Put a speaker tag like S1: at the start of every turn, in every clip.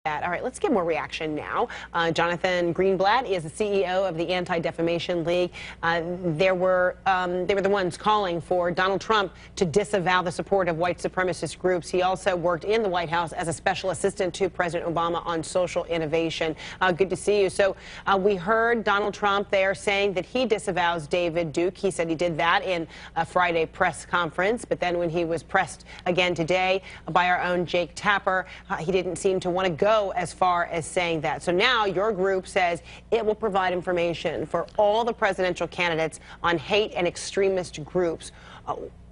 S1: All right, let's get more reaction now. Jonathan Greenblatt is the CEO of the Anti-Defamation League. They were the ones calling for Donald Trump to disavow the support of white supremacist groups. He also worked in the White House as a special assistant to President Obama on social innovation. Good to see you. So we heard Donald Trump there saying that he disavows David Duke. He said he did that in a Friday press conference, but then when he was pressed again today by our own Jake Tapper, he didn't seem to want to go as far as saying that. So now your group says it will provide information for all the presidential candidates on hate and extremist groups.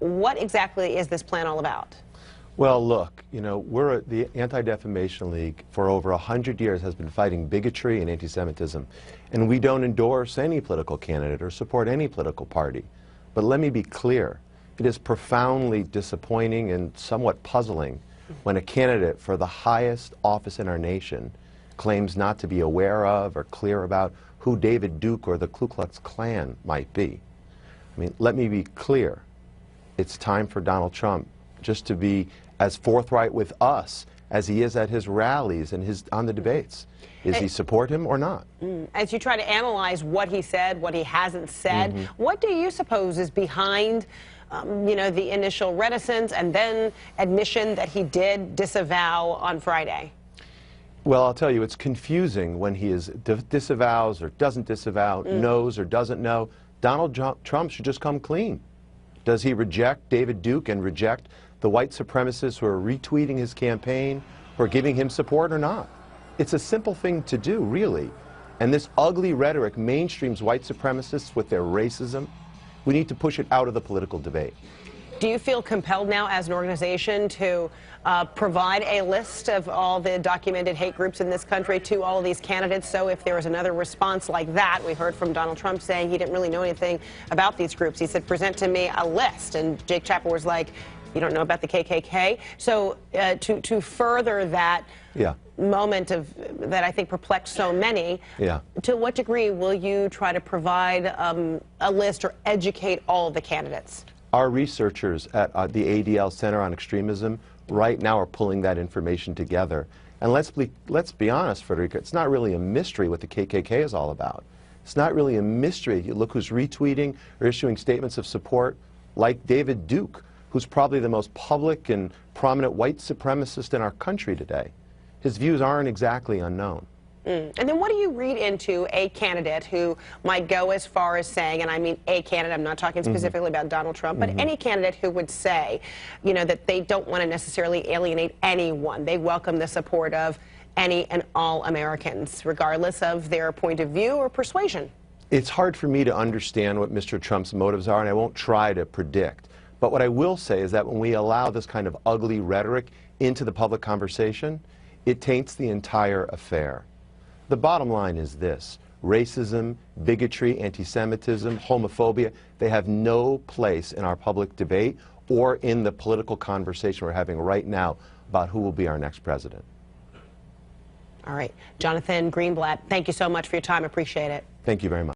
S1: What exactly is this plan all about?
S2: Well, look, you know, the Anti-Defamation League for over 100 years has been fighting bigotry and anti-Semitism, and we don't endorse any political candidate or support any political party. But let me be clear, it is profoundly disappointing and somewhat puzzling when a candidate for the highest office in our nation claims not to be aware of or clear about who David Duke or the Ku Klux Klan might be. I mean, let me be clear. It's time for Donald Trump just to be as forthright with us as he is at his rallies and on the debates. Is he support him or not?
S1: As you try to analyze what he said, what he hasn't said, what do you suppose is behind you know, the initial reticence and then admission that he did disavow on Friday?
S2: Well, I'll tell you, it's confusing when he disavows or doesn't disavow, knows or doesn't know. Donald Trump should just come clean. Does he reject David Duke and reject the white supremacists who are retweeting his campaign, who are giving him support or not? It's a simple thing to do, really. And this ugly rhetoric mainstreams white supremacists with their racism. We need to push it out of the political debate.
S1: Do you feel compelled now as an organization to provide a list of all the documented hate groups in this country to all of these candidates? So if there was another response like that, we heard from Donald Trump saying he didn't really know anything about these groups. He said, present to me a list. And Jake Tapper was like, you don't know about the KKK? So to further that moment that I think perplexed so many, to what degree will you try to provide a list or educate all of the candidates?
S2: Our researchers at the ADL Center on Extremism right now are pulling that information together. And let's be honest, Frederica, it's not really a mystery what the KKK is all about. It's not really a mystery. You look who's retweeting or issuing statements of support, like David Duke, who's probably the most public and prominent white supremacist in our country today. His views aren't exactly unknown.
S1: And then what do you read into a candidate who might go as far as saying, and I mean a candidate, I'm not talking specifically about Donald Trump, but any candidate who would say, you know, that they don't want to necessarily alienate anyone. They welcome the support of any and all Americans, regardless of their point of view or persuasion.
S2: It's hard for me to understand what Mr. Trump's motives are, and I won't try to predict. But what I will say is that when we allow this kind of ugly rhetoric into the public conversation, it taints the entire affair. The bottom line is this: racism, bigotry, anti-Semitism, homophobia, they have no place in our public debate or in the political conversation we're having right now about who will be our next president.
S1: All right. Jonathan Greenblatt, thank you so much for your time. Appreciate it.
S2: Thank you very much.